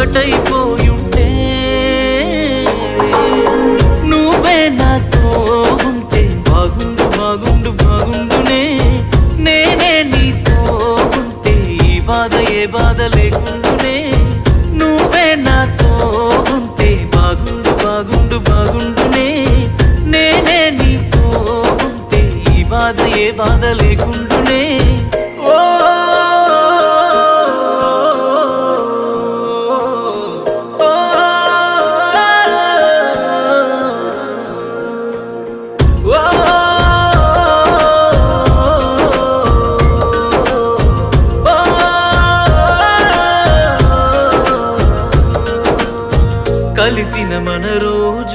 ఒకటైపోయుంటే నువ్వే నాతో ఉంటే బాగుండు బాగుండు బాగుండునే నేనే నీతో ఉంటే ఈ బాధ ఏ బాధ లేకుండునే నువ్వే నాతో ఉంటే బాగుండు బాగుండు బాగుండునే నేనే నీతో ఉంటే ఈ బాధ ఏ బాధ లేకుండునే ఓ